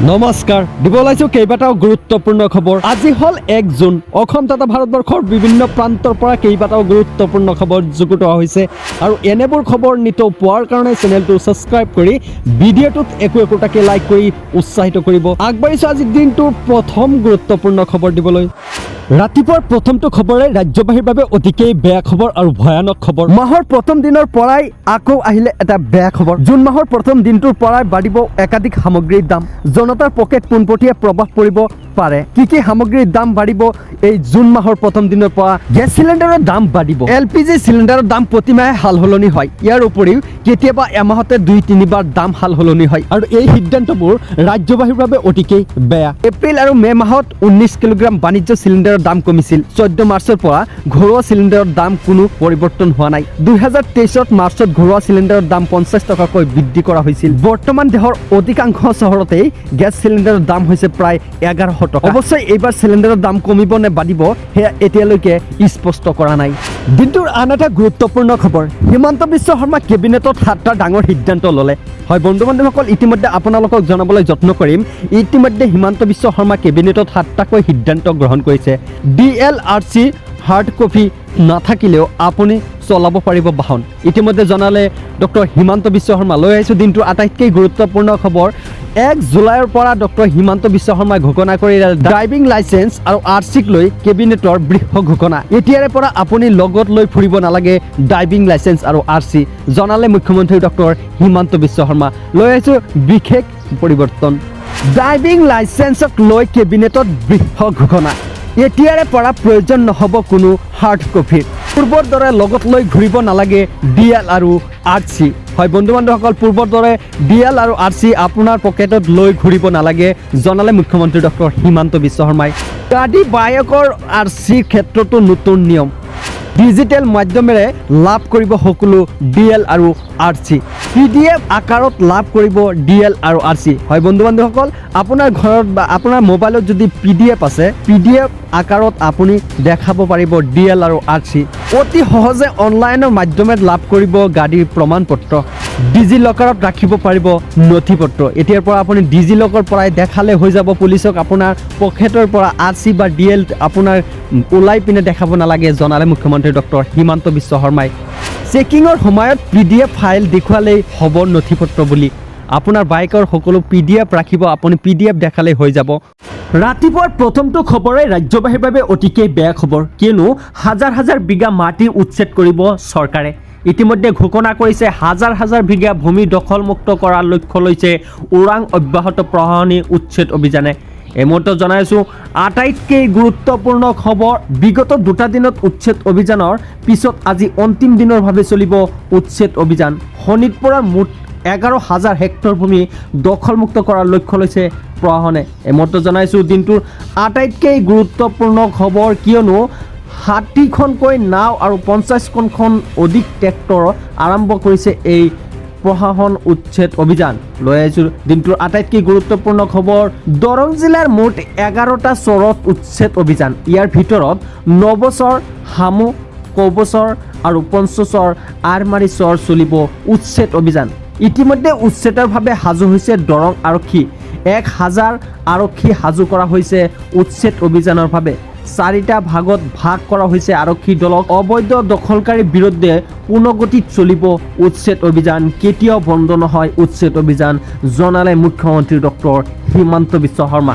নমস্কাৰ দিব লাইছো কেইবাটাও গুৰুত্বপূৰ্ণ খবৰ আজি হল 1 জুন অসম তথা ভাৰতবৰ্ষৰ বিভিন্ন প্ৰান্তৰ পৰা কেইবাটাও গুৰুত্বপূৰ্ণ খবৰ যুগুত হৈছে আৰু এনেবোৰ খবৰ নিত পোৱাৰ কাৰণে চেনেলটো সাবস্ক্ৰাইব কৰি ভিডিঅ'টোত একোটাকে লাইক কৰি উৎসাহিত কৰিব আগবাঢ়িছো আজি দিনটোৰ প্ৰথম গুৰুত্বপূৰ্ণ খবৰ দিবলৈ ৰাতিপুৱাৰ প্ৰথমটো খবৰে ৰাজ্যবাহীৰ বাবে অতিকৈ বেয়া খবৰ আৰু ভয়ানক খবৰ মাহৰ প্ৰথম দিনৰ পৰাই আকৌ আহিলে এটা বেয়া খবৰ জুন মাহৰ প্ৰথম দিনটোৰ পৰাই বাঢ়িব একাধিক সামগ্ৰীৰ দাম জনতাৰ পকেট পোনপটীয়া প্ৰভাৱ পৰিব পাৰে কি সামগ্ৰীৰ দাম বাঢ়িব এই জুন মাহৰ প্ৰথম দিনৰ পৰা গ্যাস সিলিণ্ডাৰৰ দাম বাঢ়িব এলপিজি সিলিণ্ডাৰৰ দাম প্ৰতিমাহে হালহলনি হয় ইয়াৰ উপৰিও কেতিয়াবা এমাহতে 2-3 বাৰ দাম হালহলনি হয় আৰু এই সিদ্ধান্তবোৰ ৰাজ্যবাহীৰ বাবে অতিকৈ বেয়া এপ্ৰিল আৰু মে মাহত 19 কিলোগ্ৰাম বাণিজ্য সিলিণ্ডাৰৰ দাম কমিছিল 14 মাৰ্চৰ পৰা ঘৰুৱা সিলিণ্ডাৰৰ দাম কোনো পৰিৱৰ্তন হোৱা নাই 2023 মাৰ্চত ঘৰুৱা সিলিণ্ডাৰৰ দাম 50 টকাকৈ বৃদ্ধি কৰা হৈছিল বৰ্তমান দেশৰ অধিকাংশ চহৰতেই গ্যাস সিলিণ্ডাৰৰ দাম হৈছে প্ৰায় 1100 টকা অৱশ্যে এইবাৰ সিলিণ্ডাৰৰ দাম কমিব নে বাঢ়িব হেয়া এতিয়ালৈকে স্পষ্ট কৰা নাই দিনটোৰ আন এটা গুৰুত্বপূৰ্ণ খবৰ হিমন্ত বিশ্ব শৰ্মা কেবিনেটত 7টা ডাঙৰ সিদ্ধান্ত ললে হয় বন্ধু বান্ধৱসকল ইতিমধ্যে আপোনালোকক জনাবলৈ যত্ন কৰিম ইতিমধ্যে হিমন্ত বিশ্ব শৰ্মা কেবিনেটত 7টাকৈ সিদ্ধান্ত গ্ৰহণ কৰিছে ডিএলআৰচি হাৰ্ড কপি নাথাকিলেও আপুনি চলাব পাৰিব বাহন ইতিমধ্যে জনালে ডক্টৰ হিমন্ত বিশ্ব শৰ্মা লৈ আহিছো দিনটোৰ আটাইতকৈ গুৰুত্বপূৰ্ণ খবৰ 1 জুলাইৰ পৰা ডক্টৰ হিমন্ত বিশ্ব শৰ্মাই ঘোষণা কৰিলে ড্ৰাইভিং লাইসেন্স আৰু আৰচিক লৈ কেবিনেটৰ বৃহৎ ঘোষণা এতিয়াৰে পৰা আপুনি লগত লৈ ফুৰিব নালাগে ড্ৰাইভিং লাইসেন্স আৰু আৰচি জনালে মুখ্যমন্ত্ৰী ডক্টৰ হিমন্ত বিশ্ব শৰ্মা লৈ আহিছো বিশেষ পৰিৱৰ্তন ড্ৰাইভিং লাইসেন্সক লৈ কেবিনেটত বৃহৎ ঘোষণা এতিয়াৰে পৰা প্ৰয়োজন নহব কোনো হাৰ্ড কপিৰ পূৰ্বৰ দৰে লগত লৈ ঘূৰিব নালাগে ডিএল আৰু আৰচি হয় বন্ধু বান্ধৱসকল পূৰ্বৰ দৰে ডিএল আৰু আৰচি আপোনাৰ পকেটত লৈ ঘূৰিব নালাগে জনালে মুখ্যমন্ত্ৰী ডক্টৰ হিমন্ত বিশ্ব শৰ্মাই গাড়ী বাইকৰ আৰচিৰ ক্ষেত্ৰতো নতুন নিয়ম ডিজিটেল মাধ্যমেৰে লাভ কৰিব সকলো ডিএল আৰু আৰচি পিডিএফ আকাৰত লাভ কৰিব ডিএল আৰু আৰচি হয় বন্ধু বান্ধৱসকল আপোনাৰ ঘৰত বা আপোনাৰ মোবাইলত যদি পিডিএফ আছে পিডিএফ আকাৰত আপুনি দেখাব পাৰিব ডিএল আৰু আৰচি অতি সহজে অনলাইনৰ মাধ্যমেৰে লাভ কৰিব গাড়ীৰ প্ৰমাণপত্ৰ ডিজি লকাৰত ৰাখিব পাৰিব নথিপত্ৰ এতিয়াৰ পৰা আপুনি ডিজি লকাৰ পৰাই দেখালে হৈ যাব পুলিচক আপোনাৰ পকেটৰ পৰা আৰচি বা ডিএল আপোনাৰ ওলাই পিনে দেখাব নালাগে জনালে মুখ্যমন্ত্ৰী ডক্টৰ হিমন্ত বিশ্ব শৰ্মাই চেকিংৰ সময়ত পিডিএফ ফাইল দেখুৱালেই হ'ব নথিপত্ৰ বুলি আপোনাৰ বাইকৰ সকলো পিডিএফ ৰাখিব আপুনি পিডিএফ দেখালে হৈ যাব ৰাতিপুৱাৰ প্ৰথমটো খবৰে ৰাজ্যবাহীৰ বাবে অতিকৈ বেয়া খবৰ কিয়নো হাজাৰ হাজাৰ বিঘা মাটি উচ্ছেদ কৰিব চৰকাৰে ইতিমধ্যে ঘোষণা কৰিছে হাজাৰ হাজাৰ বিঘা ভূমি দখলমুক্ত কৰাৰ লক্ষ্য লৈছে ওৰাং অব্যাহত প্ৰশাসনী উচ্ছেদ অভিযানে এমতো জনাইছো আটাইতকৈ গুৰুত্বপূৰ্ণ খবৰ বিগত 2টা দিনত উচ্ছেদ অভিযানৰ পিছত আজি অন্তিম দিনৰ ভাৱে চলিব উচ্ছেদ অভিযান শোণিতপুৰৰ মুঠ 11,000 হেক্টৰ ভূমি দখলমুক্ত কৰাৰ লক্ষ্য লৈছে প্ৰশাসনে এমতো জনাইছো দিনটোৰ আটাইতকৈ গুৰুত্বপূৰ্ণ খবৰ কিয়নো 60খনকৈ নাও আৰু 50খনখন অধিক ট্ৰেক্টৰ আৰম্ভ কৰিছে এই প্ৰশাসন উচ্ছেদ অভিযান লৈ আহিছো দিনটোৰ আটাইতকৈ গুৰুত্বপূৰ্ণ খবৰ দৰং জিলাৰ মুঠ 11টা চৰত উচ্ছেদ অভিযান ইয়াৰ ভিতৰত নবছৰ হামু কবছৰ আৰু পঞ্চছৰ আৰমাৰী চৰ চলিব উচ্ছেদ অভিযান ইতিমধ্যে উচ্ছেদৰ ভাৱে সাজু হৈছে দৰং আৰক্ষী 1000 আৰক্ষী সাজু কৰা হৈছে উচ্ছেদ অভিযানৰ ভাৱে 4টা ভাগত ভাগ কৰা হৈছে আৰক্ষী দলক অবৈধ দখলকাৰীৰ বিৰুদ্ধে পুনগতিত চলিব উচ্ছেদ অভিযান কেতিয়াও বন্ধ নহয় উচ্ছেদ অভিযান জনালে মুখ্যমন্ত্ৰী ডক্টৰ হিমন্ত বিশ্ব শৰ্মা